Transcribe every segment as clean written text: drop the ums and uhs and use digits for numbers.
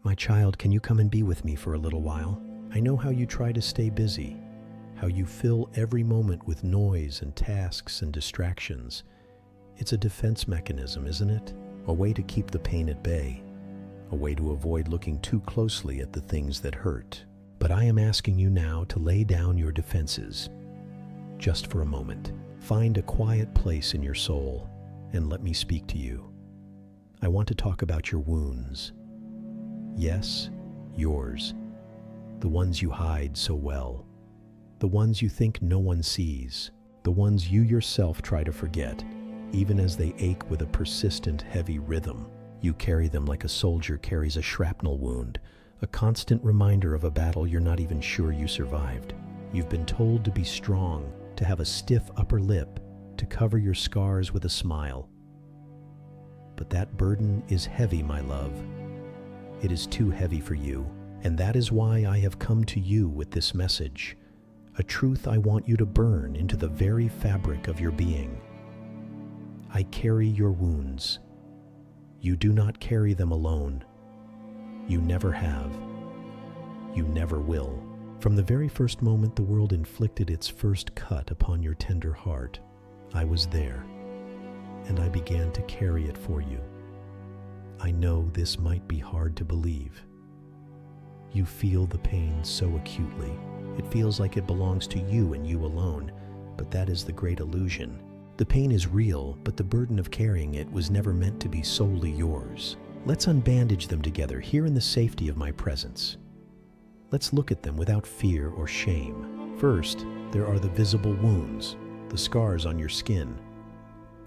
My child, can you come and be with me for a little while? I know how you try to stay busy, how you fill every moment with noise and tasks and distractions. It's a defense mechanism, isn't it? A way to keep the pain at bay, a way to avoid looking too closely at the things that hurt. But I am asking you now to lay down your defenses, just for a moment. Find a quiet place in your soul and let me speak to you. I want to talk about your wounds. Yes, yours. The ones you hide so well. The ones you think no one sees. The ones you yourself try to forget, even as they ache with a persistent, heavy rhythm. You carry them like a soldier carries a shrapnel wound, a constant reminder of a battle you're not even sure you survived. You've been told to be strong, to have a stiff upper lip, to cover your scars with a smile. But that burden is heavy, my love. It is too heavy for you, and that is why I have come to you with this message, a truth I want you to burn into the very fabric of your being. I carry your wounds. You do not carry them alone. You never have. You never will. From the very first moment the world inflicted its first cut upon your tender heart, I was there, and I began to carry it for you. I know this might be hard to believe. You feel the pain so acutely. It feels like it belongs to you and you alone, but that is the great illusion. The pain is real, but the burden of carrying it was never meant to be solely yours. Let's unbandage them together here in the safety of my presence. Let's look at them without fear or shame. First, there are the visible wounds, the scars on your skin.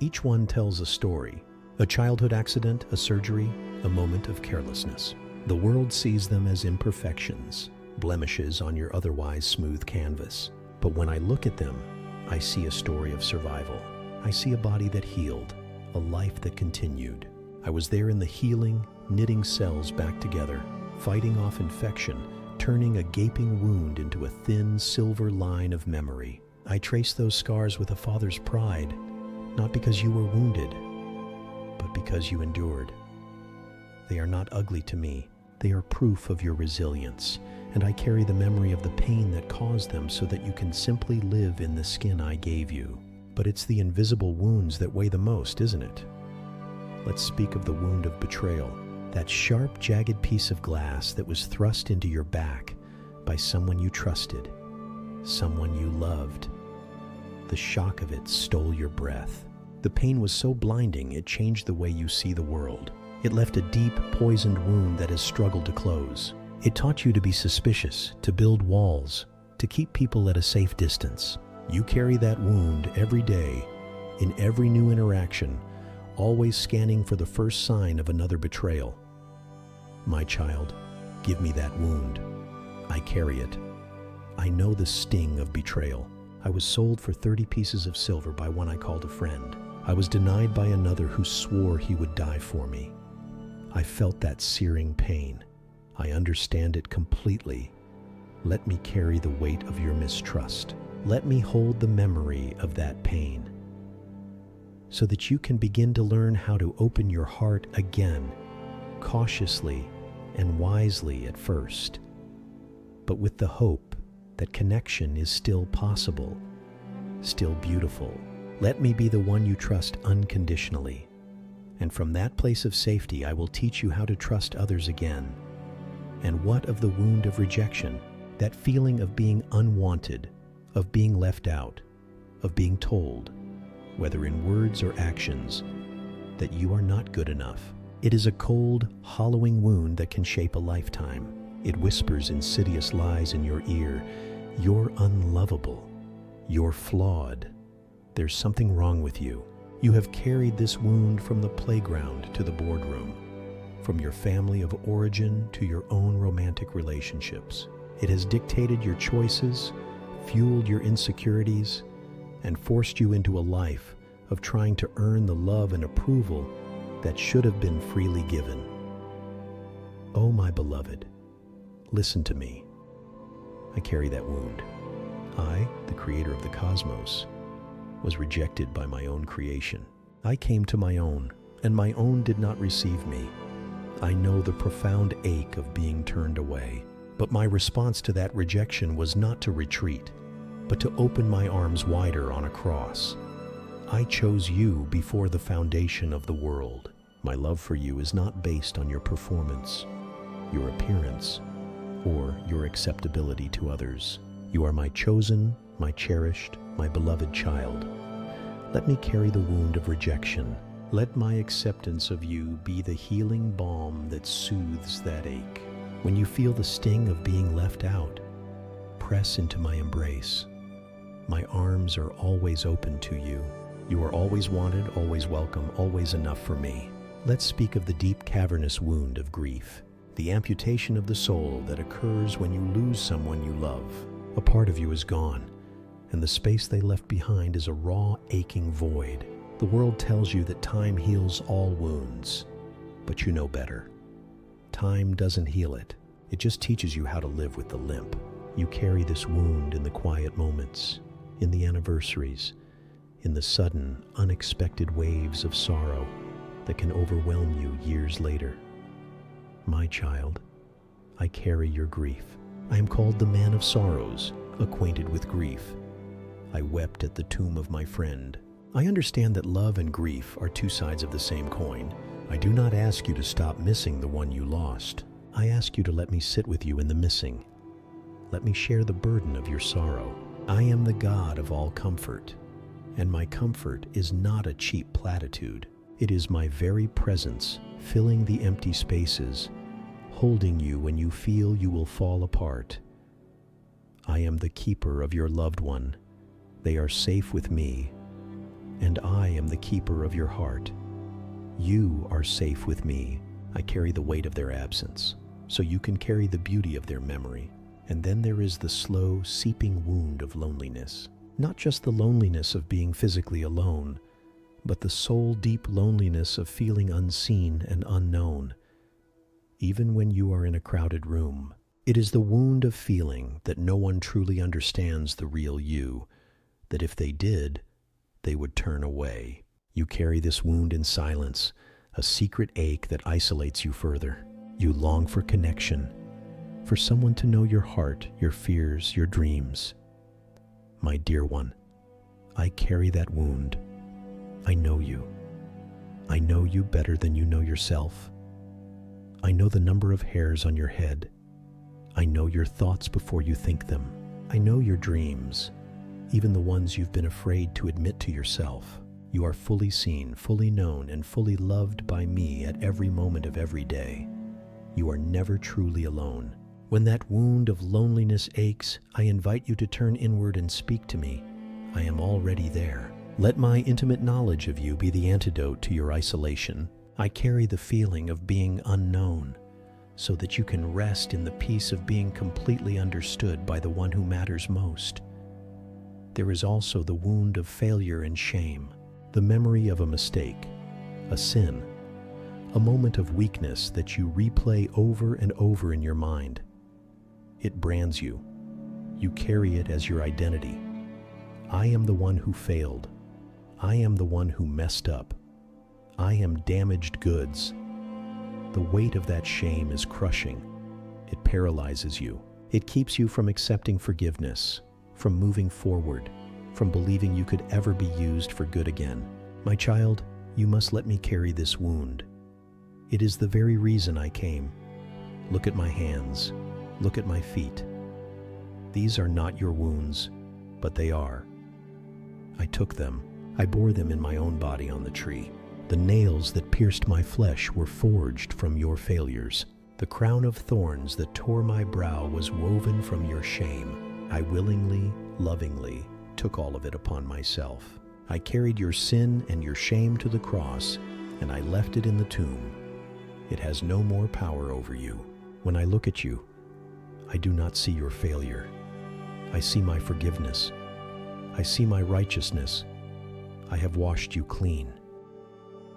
Each one tells a story. A childhood accident, a surgery, a moment of carelessness. The world sees them as imperfections, blemishes on your otherwise smooth canvas. But when I look at them, I see a story of survival. I see a body that healed, a life that continued. I was there in the healing, knitting cells back together, fighting off infection, turning a gaping wound into a thin silver line of memory. I trace those scars with a father's pride, not because you were wounded, but because you endured. They are not ugly to me. They are proof of your resilience, and I carry the memory of the pain that caused them so that you can simply live in the skin I gave you. But it's the invisible wounds that weigh the most, isn't it? Let's speak of the wound of betrayal, that sharp, jagged piece of glass that was thrust into your back by someone you trusted, someone you loved. The shock of it stole your breath. The pain was so blinding, it changed the way you see the world. It left a deep, poisoned wound that has struggled to close. It taught you to be suspicious, to build walls, to keep people at a safe distance. You carry that wound every day, in every new interaction, always scanning for the first sign of another betrayal. My child, give me that wound. I carry it. I know the sting of betrayal. I was sold for 30 pieces of silver by one I called a friend. I was denied by another who swore he would die for me. I felt that searing pain. I understand it completely. Let me carry the weight of your mistrust. Let me hold the memory of that pain, so that you can begin to learn how to open your heart again, cautiously and wisely at first, but with the hope that connection is still possible, still beautiful. Let me be the one you trust unconditionally, and from that place of safety I will teach you how to trust others again. And what of the wound of rejection, that feeling of being unwanted, of being left out, of being told, whether in words or actions, that you are not good enough? It is a cold, hollowing wound that can shape a lifetime. It whispers insidious lies in your ear. You're unlovable. You're flawed. There's something wrong with you. You have carried this wound from the playground to the boardroom, from your family of origin to your own romantic relationships. It has dictated your choices, fueled your insecurities, and forced you into a life of trying to earn the love and approval that should have been freely given. Oh, my beloved, listen to me. I carry that wound. I, the creator of the cosmos, was rejected by my own creation. I came to my own, and my own did not receive me. I know the profound ache of being turned away. But my response to that rejection was not to retreat, but to open my arms wider on a cross. I chose you before the foundation of the world. My love for you is not based on your performance, your appearance, or your acceptability to others. You are my chosen, my cherished, my beloved child. Let me carry the wound of rejection. Let my acceptance of you be the healing balm that soothes that ache. When you feel the sting of being left out, press into my embrace. My arms are always open to you. You are always wanted, always welcome, always enough for me. Let's speak of the deep cavernous wound of grief, the amputation of the soul that occurs when you lose someone you love. A part of you is gone, and the space they left behind is a raw, aching void. The world tells you that time heals all wounds, but you know better. Time doesn't heal it. It just teaches you how to live with the limp. You carry this wound in the quiet moments, in the anniversaries, in the sudden, unexpected waves of sorrow that can overwhelm you years later. My child, I carry your grief. I am called the man of sorrows, acquainted with grief. I wept at the tomb of my friend. I understand that love and grief are two sides of the same coin. I do not ask you to stop missing the one you lost. I ask you to let me sit with you in the missing. Let me share the burden of your sorrow. I am the God of all comfort, and my comfort is not a cheap platitude. It is my very presence, filling the empty spaces, holding you when you feel you will fall apart. I am the keeper of your loved one. They are safe with me, and I am the keeper of your heart. You are safe with me. I carry the weight of their absence, so you can carry the beauty of their memory. And then there is the slow, seeping wound of loneliness. Not just the loneliness of being physically alone, but the soul-deep loneliness of feeling unseen and unknown, even when you are in a crowded room. It is the wound of feeling that no one truly understands the real you, that if they did, they would turn away. You carry this wound in silence, a secret ache that isolates you further. You long for connection, for someone to know your heart, your fears, your dreams. My dear one, I carry that wound. I know you. I know you better than you know yourself. I know the number of hairs on your head. I know your thoughts before you think them. I know your dreams, even the ones you've been afraid to admit to yourself. You are fully seen, fully known, and fully loved by me at every moment of every day. You are never truly alone. When that wound of loneliness aches, I invite you to turn inward and speak to me. I am already there. Let my intimate knowledge of you be the antidote to your isolation. I carry the feeling of being unknown, so that you can rest in the peace of being completely understood by the one who matters most. There is also the wound of failure and shame, the memory of a mistake, a sin, a moment of weakness that you replay over and over in your mind. It brands you. You carry it as your identity. I am the one who failed. I am the one who messed up. I am damaged goods. The weight of that shame is crushing. It paralyzes you. It keeps you from accepting forgiveness, from moving forward, from believing you could ever be used for good again. My child, you must let me carry this wound. It is the very reason I came. Look at my hands. Look at my feet. These are not your wounds, but they are. I took them. I bore them in my own body on the tree. The nails that pierced my flesh were forged from your failures. The crown of thorns that tore my brow was woven from your shame. I willingly, lovingly took all of it upon myself. I carried your sin and your shame to the cross, and I left it in the tomb. It has no more power over you. When I look at you, I do not see your failure. I see my forgiveness. I see my righteousness. I have washed you clean.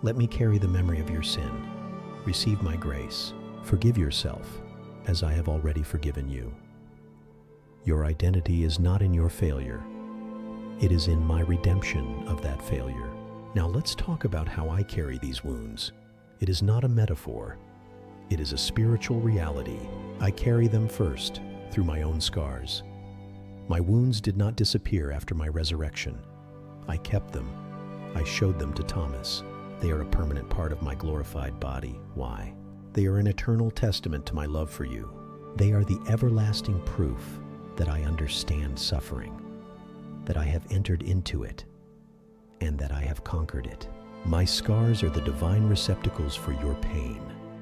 Let me carry the memory of your sin. Receive my grace. Forgive yourself, as I have already forgiven you. Your identity is not in your failure. It is in my redemption of that failure. Now let's talk about how I carry these wounds. It is not a metaphor. It is a spiritual reality. I carry them first, through my own scars. My wounds did not disappear after my resurrection. I kept them. I showed them to Thomas. They are a permanent part of my glorified body. Why? They are an eternal testament to my love for you. They are the everlasting proof that I understand suffering, that I have entered into it, and that I have conquered it. My scars are the divine receptacles for your pain.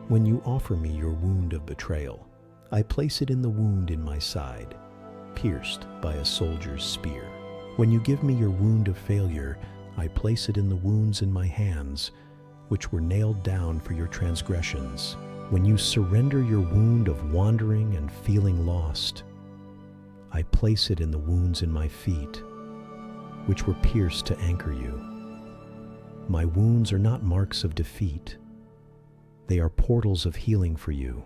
When you offer me your wound of betrayal, I place it in the wound in my side, pierced by a soldier's spear. When you give me your wound of failure, I place it in the wounds in my hands, which were nailed down for your transgressions. When you surrender your wound of wandering and feeling lost, I place it in the wounds in my feet, which were pierced to anchor you. My wounds are not marks of defeat. They are portals of healing for you.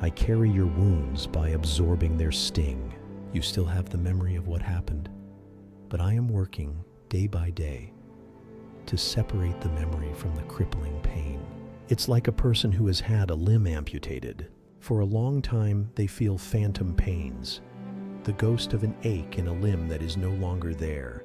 I carry your wounds by absorbing their sting. You still have the memory of what happened, but I am working day by day to separate the memory from the crippling pain. It's like a person who has had a limb amputated. For a long time, they feel phantom pains, the ghost of an ache in a limb that is no longer there.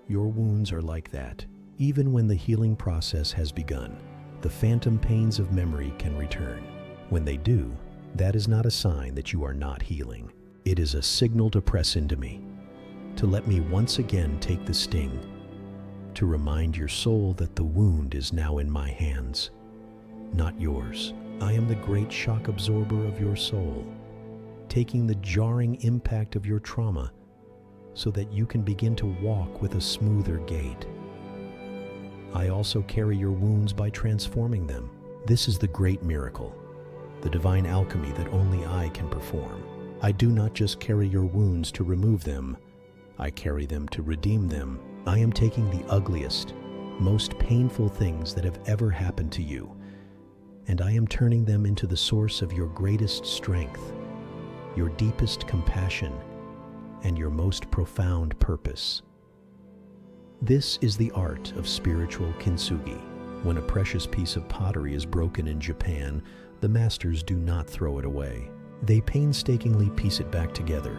Your wounds are like that. Even when the healing process has begun, the phantom pains of memory can return. When they do, that is not a sign that you are not healing. It is a signal to press into me, to let me once again take the sting, to remind your soul that the wound is now in my hands, not yours. I am the great shock absorber of your soul, taking the jarring impact of your trauma so that you can begin to walk with a smoother gait. I also carry your wounds by transforming them. This is the great miracle, the divine alchemy that only I can perform. I do not just carry your wounds to remove them, I carry them to redeem them. I am taking the ugliest, most painful things that have ever happened to you, and I am turning them into the source of your greatest strength, your deepest compassion, and your most profound purpose. This is the art of spiritual Kintsugi. When a precious piece of pottery is broken in Japan, the masters do not throw it away. They painstakingly piece it back together,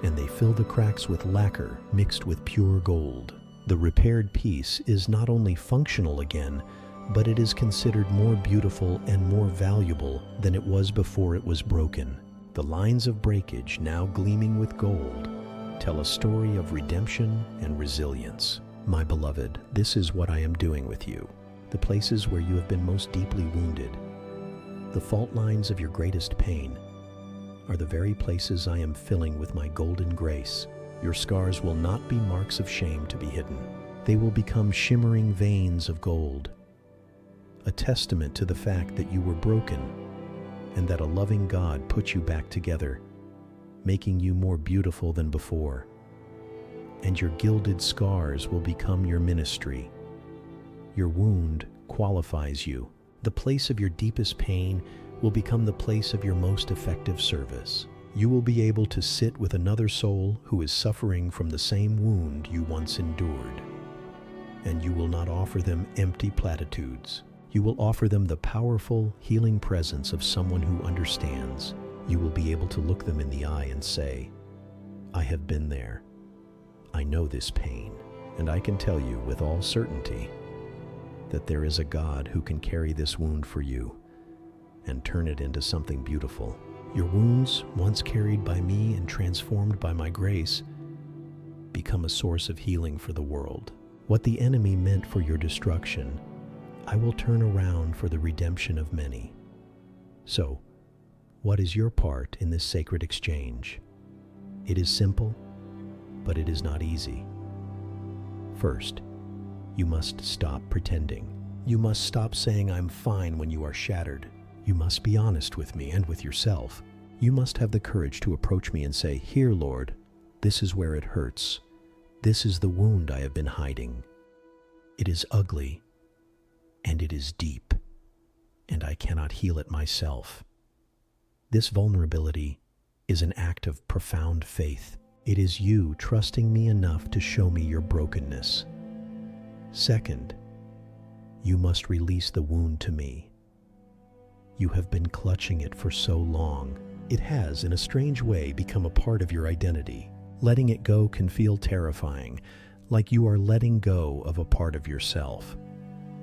and they fill the cracks with lacquer mixed with pure gold. The repaired piece is not only functional again, but it is considered more beautiful and more valuable than it was before it was broken. The lines of breakage, now gleaming with gold, tell a story of redemption and resilience. My beloved, this is what I am doing with you. The places where you have been most deeply wounded, the fault lines of your greatest pain, are the very places I am filling with my golden grace. Your scars will not be marks of shame to be hidden. They will become shimmering veins of gold, a testament to the fact that you were broken and that a loving God put you back together, making you more beautiful than before. And your gilded scars will become your ministry. Your wound qualifies you. The place of your deepest pain will become the place of your most effective service. You will be able to sit with another soul who is suffering from the same wound you once endured. And you will not offer them empty platitudes. You will offer them the powerful, healing presence of someone who understands. You will be able to look them in the eye and say, I have been there. I know this pain, and I can tell you with all certainty that there is a God who can carry this wound for you and turn it into something beautiful. Your wounds, once carried by me and transformed by my grace, become a source of healing for the world. What the enemy meant for your destruction, I will turn around for the redemption of many. So, what is your part in this sacred exchange? It is simple, but it is not easy. First, you must stop pretending. You must stop saying I'm fine when you are shattered. You must be honest with me and with yourself. You must have the courage to approach me and say, Here, Lord, this is where it hurts. This is the wound I have been hiding. It is ugly, and it is deep, and I cannot heal it myself. This vulnerability is an act of profound faith. It is you trusting me enough to show me your brokenness. Second, you must release the wound to me. You have been clutching it for so long. It has, in a strange way, become a part of your identity. Letting it go can feel terrifying, like you are letting go of a part of yourself.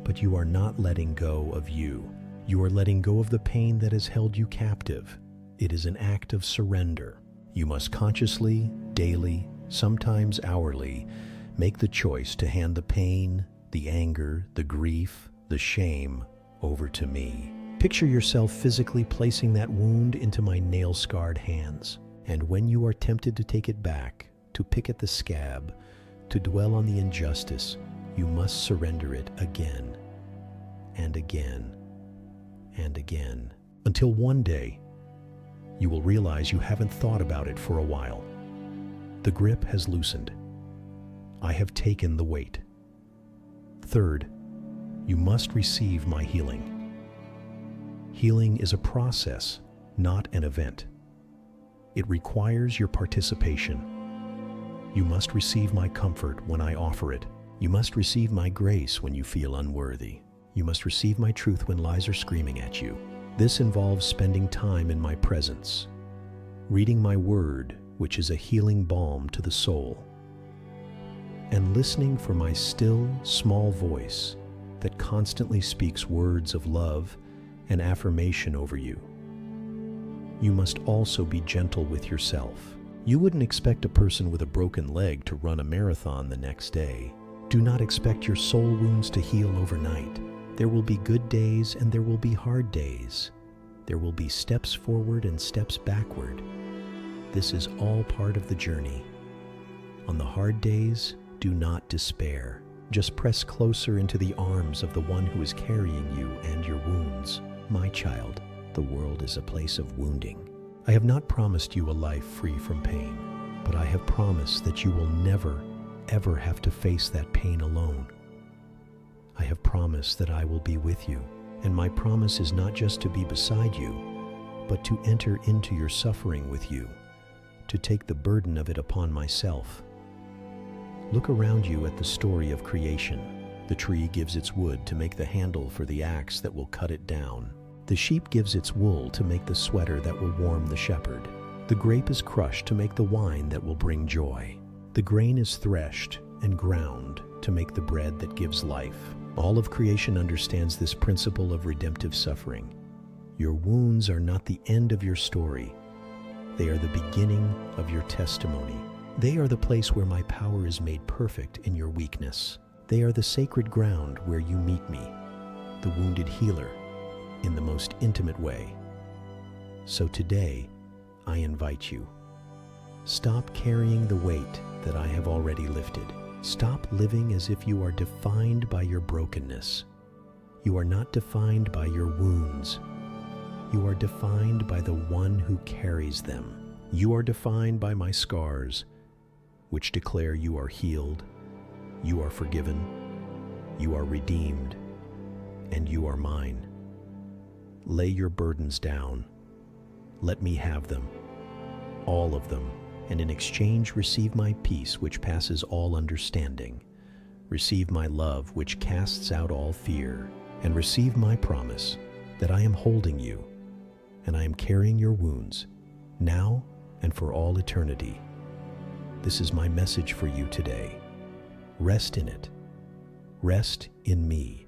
But you are not letting go of you. You are letting go of the pain that has held you captive. It is an act of surrender. You must consciously, daily, sometimes hourly, make the choice to hand the pain, the anger, the grief, the shame over to me. Picture yourself physically placing that wound into my nail-scarred hands. And when you are tempted to take it back, to pick at the scab, to dwell on the injustice, you must surrender it again and again and again, until one day you will realize you haven't thought about it for a while. The grip has loosened. I have taken the weight. Third, you must receive my healing. Healing is a process, not an event. It requires your participation. You must receive my comfort when I offer it. You must receive my grace when you feel unworthy. You must receive my truth when lies are screaming at you. This involves spending time in my presence, reading my word, which is a healing balm to the soul, and listening for my still, small voice that constantly speaks words of love and affirmation over you. You must also be gentle with yourself. You wouldn't expect a person with a broken leg to run a marathon the next day. Do not expect your soul wounds to heal overnight. There will be good days and there will be hard days. There will be steps forward and steps backward. This is all part of the journey. On the hard days, do not despair. Just press closer into the arms of the one who is carrying you and your wounds. My child, the world is a place of wounding. I have not promised you a life free from pain, but I have promised that you will never, ever have to face that pain alone. I have promised that I will be with you, and my promise is not just to be beside you, but to enter into your suffering with you, to take the burden of it upon myself. Look around you at the story of creation. The tree gives its wood to make the handle for the axe that will cut it down. The sheep gives its wool to make the sweater that will warm the shepherd. The grape is crushed to make the wine that will bring joy. The grain is threshed and ground to make the bread that gives life. All of creation understands this principle of redemptive suffering. Your wounds are not the end of your story. They are the beginning of your testimony. They are the place where my power is made perfect in your weakness. They are the sacred ground where you meet me, the wounded healer, in the most intimate way. So today, I invite you. Stop carrying the weight that I have already lifted. Stop living as if you are defined by your brokenness. You are not defined by your wounds. You are defined by the one who carries them. You are defined by my scars, which declare you are healed, you are forgiven, you are redeemed, and you are mine. Lay your burdens down. Let me have them, all of them, and in exchange receive my peace which passes all understanding. Receive my love which casts out all fear, and receive my promise that I am holding you, and I am carrying your wounds, now and for all eternity. This is my message for you today. Rest in it. Rest in me.